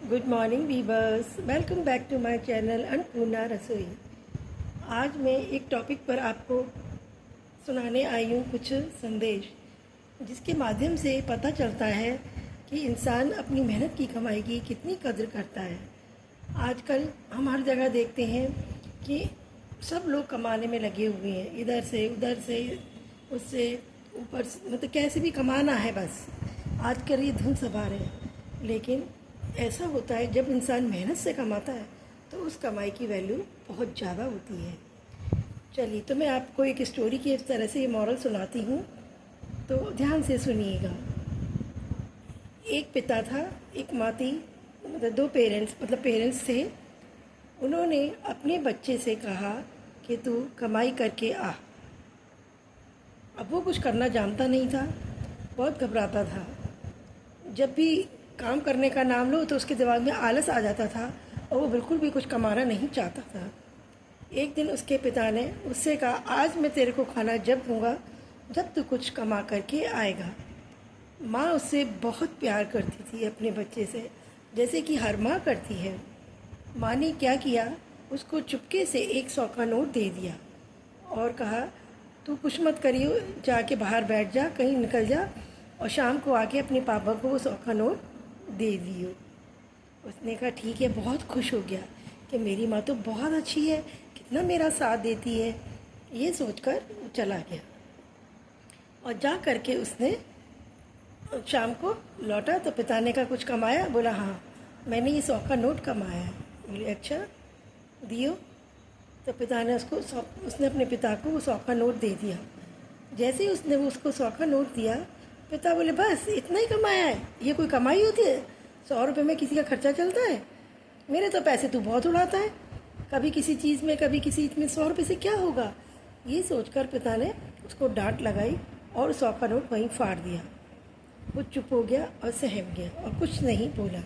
Good morning viewers, welcome back to my channel Annapurna Rasoi. आज मैं एक टॉपिक पर आपको सुनाने आई हूँ कुछ संदेश, जिसके माध्यम से पता चलता है कि इंसान अपनी मेहनत की कमाई की कितनी कद्र करता है। आजकल हम हर जगह देखते हैं कि सब लोग कमाने में लगे हुए हैं, इधर से उधर से उससे ऊपर से, मतलब कैसे भी कमाना है बस। आजकल ये धुन सवार है, लेकिन ऐसा होता है जब इंसान मेहनत से कमाता है तो उस कमाई की वैल्यू बहुत ज़्यादा होती है। चलिए, तो मैं आपको एक स्टोरी की इस तरह से ये मॉरल सुनाती हूँ, तो ध्यान से सुनिएगा। एक पिता था, एक माँ थी, मतलब दो पेरेंट्स थे। उन्होंने अपने बच्चे से कहा कि तू कमाई करके आ। अब वो कुछ करना जानता नहीं था, बहुत घबराता था। जब भी काम करने का नाम लो तो उसके दिमाग में आलस आ जाता था और वो बिल्कुल भी कुछ कमाना नहीं चाहता था। एक दिन उसके पिता ने उससे कहा, आज मैं तेरे को खाना जब दूंगा जब तू कुछ कमा करके आएगा। माँ उससे बहुत प्यार करती थी अपने बच्चे से, जैसे कि हर माँ करती है। माँ ने क्या किया, उसको चुपके से 100 का नोट दे दिया और कहा, तू कुछ मत करियो, जाके बाहर बैठ जा, कहीं निकल जा और शाम को आके अपने पापा को वो 100 का नोट दे दियो। उसने कहा ठीक है, बहुत खुश हो गया कि मेरी माँ तो बहुत अच्छी है, कितना मेरा साथ देती है। ये सोचकर वो चला गया और जा करके उसने शाम को लौटा तो पिता ने कहा, कुछ कमाया? बोला हाँ, मैंने ये 100 का नोट कमाया है। बोले अच्छा, दियो। तो पिता ने उसने अपने पिता को वो 100 का नोट दे दिया। जैसे ही उसने वो उसको 100 का नोट दिया, पिता बोले बस इतना ही कमाया है? ये कोई कमाई होती है? 100 रुपये में किसी का खर्चा चलता है? मेरे तो पैसे तू बहुत उड़ाता है, कभी किसी चीज़ में कभी किसी चीज़ में, 100 रुपये से क्या होगा? ये सोचकर पिता ने उसको डांट लगाई और 100 का नोट वहीं फाड़ दिया। वो चुप हो गया और सहम गया और कुछ नहीं बोला।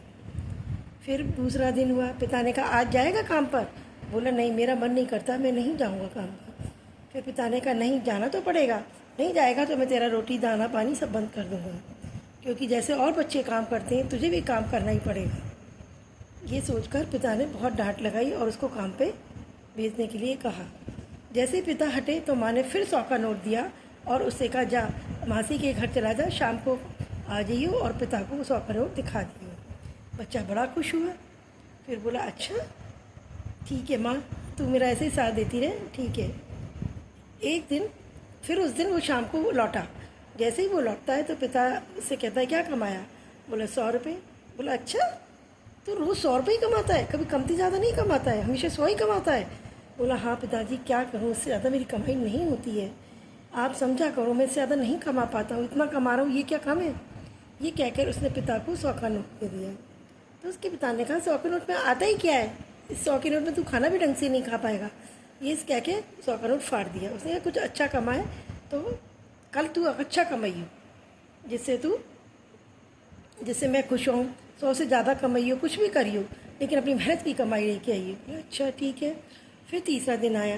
फिर दूसरा दिन हुआ, पिता ने कहा आज जाएगा काम पर? बोला नहीं, मेरा मन नहीं करता, मैं नहीं जाऊँगा काम पर। फिर पिता ने कहा नहीं, जाना तो पड़ेगा, नहीं जाएगा तो मैं तेरा रोटी दाना पानी सब बंद कर दूँगा, क्योंकि जैसे और बच्चे काम करते हैं तुझे भी काम करना ही पड़ेगा। ये सोचकर पिता ने बहुत डांट लगाई और उसको काम पे भेजने के लिए कहा। जैसे ही पिता हटे तो माँ ने फिर 100 का नोट दिया और उससे कहा जा मासी के घर चला जा, शाम को आ जाइयो और पिता को 100 का नोट दिखा दियो। बच्चा बड़ा खुश हुआ। फिर बोला अच्छा ठीक है माँ, तू मेरा ऐसे ही साथ देती रहे, ठीक है। एक दिन फिर उस दिन वो शाम को लौटा। जैसे ही वो लौटता है तो पिता से कहता है क्या कमाया? बोला 100 रुपये। बोला अच्छा, तो रोज़ 100 रुपये ही कमाता है, कभी कमती ज़्यादा नहीं कमाता है, हमेशा 100 ही कमाता है? बोला हाँ पिताजी, क्या करूँ, इससे ज़्यादा मेरी कमाई नहीं होती है, आप समझा करो, मैं इससे ज़्यादा नहीं कमा पाता हूँ, इतना कमा रहा हूँ, ये क्या कम है? ये कहकर उसने पिता को 100 का नोट दे दिया। तो उसके पिता ने कहा 100 के नोट में आता ही क्या है, इस 100 के नोट में तू खाना भी ढंग से नहीं खा पाएगा। ये कह के 100 का नोट फाड़ दिया। उसने कहा कुछ अच्छा कमाए तो कल तू अच्छा कमाइयो, जिससे मैं खुश हूँ, 100 से ज़्यादा कमाइयो, कुछ भी करियो, लेकिन अपनी मेहनत की कमाई लेके आइए। अच्छा ठीक है। फिर तीसरा दिन आया।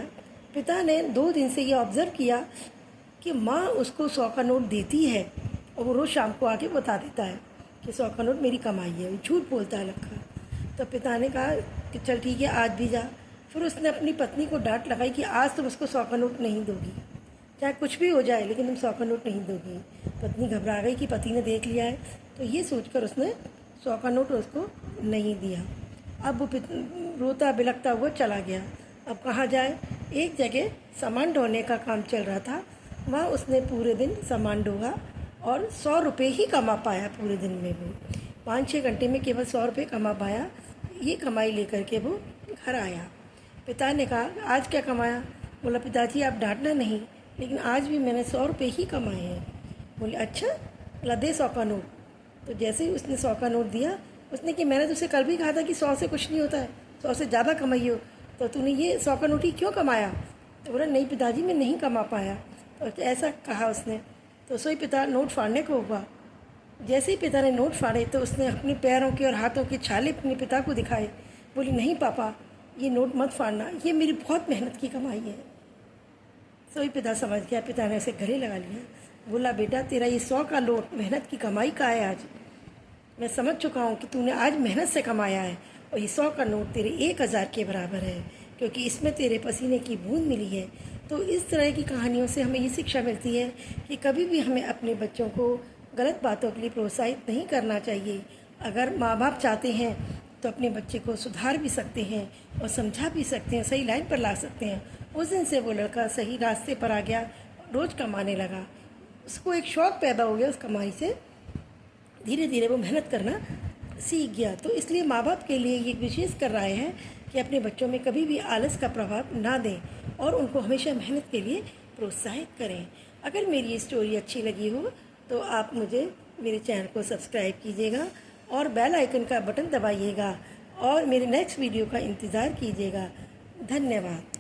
पिता ने 2 दिन से ये ऑब्ज़र्व किया कि माँ उसको 100 का नोट देती है और वो रोज़ शाम को आके बता देता है कि 100 का नोट मेरी कमाई है, झूठ बोलता है लड़का। तो पिता ने कहा कि चल ठीक है, आज भी जा। फिर उसने अपनी पत्नी को डांट लगाई कि आज तुम उसको 100 का नोट नहीं दोगी, चाहे कुछ भी हो जाए, लेकिन तुम 100 का नोट नहीं दोगी। पत्नी घबरा गई कि पति ने देख लिया है, तो ये सोचकर उसने 100 का नोट उसको नहीं दिया। अब वो रोता बिलखता हुआ चला गया। अब कहाँ जाए? एक जगह सामान ढोने का काम चल रहा था, वहाँ उसने पूरे दिन सामान ढोआ और 100 रुपये ही कमा पाया पूरे दिन में। वो 5-6 घंटे में केवल 100 रुपये कमा पाया। ये कमाई लेकर के वो घर आया। पिता ने कहा आज क्या कमाया? बोला पिताजी आप डांटना नहीं, लेकिन आज भी मैंने 100 रुपये ही कमाए हैं। बोले अच्छा, बोला दे 100 का नोट। तो जैसे ही उसने 100 का नोट दिया, उसने कि मैंने तुझसे कल भी कहा था कि 100 से कुछ नहीं होता है, 100 से ज़्यादा कमाइयो, तो तूने ये 100 का नोट ही क्यों कमाया? तो बोला नहीं पिताजी, मैं नहीं कमा पाया। तो ऐसा कहा उसने। तो सोई पिता नोट फाड़ने को हुआ। जैसे ही पिता ने नोट फाड़े तो उसने अपने पैरों के और हाथों के छाले अपने पिता को दिखाए। बोली नहीं पापा, ये नोट मत फाड़ना, ये मेरी बहुत मेहनत की कमाई है। सोई पिता समझ गया। पिता ने उसे गले लगा लिया। बोला बेटा, तेरा ये 100 का नोट मेहनत की कमाई का है आज। मैं समझ चुका हूँ कि तूने आज मेहनत से कमाया है और ये 100 का नोट तेरे 1000 के बराबर है, क्योंकि इसमें तेरे पसीने की बूंद मिली है। तो इस तरह की कहानियों से हमें ये शिक्षा मिलती है कि कभी भी हमें अपने बच्चों को गलत बातों के लिए प्रोत्साहित नहीं करना चाहिए। अगर माँ बाप चाहते हैं तो अपने बच्चे को सुधार भी सकते हैं और समझा भी सकते हैं, सही लाइन पर ला सकते हैं। उस दिन से वो लड़का सही रास्ते पर आ गया, रोज़ कमाने लगा, उसको एक शौक़ पैदा हो गया उस कमाई से। धीरे धीरे वो मेहनत करना सीख गया। तो इसलिए माँ बाप के लिए ये विशेष कर रहे हैं कि अपने बच्चों में कभी भी आलस का प्रभाव ना दें और उनको हमेशा मेहनत के लिए प्रोत्साहित करें। अगर मेरी ये स्टोरी अच्छी लगी हो तो आप मुझे मेरे चैनल को सब्सक्राइब कीजिएगा और बेल आइकन का बटन दबाइएगा और मेरे नेक्स्ट वीडियो का इंतज़ार कीजिएगा। धन्यवाद।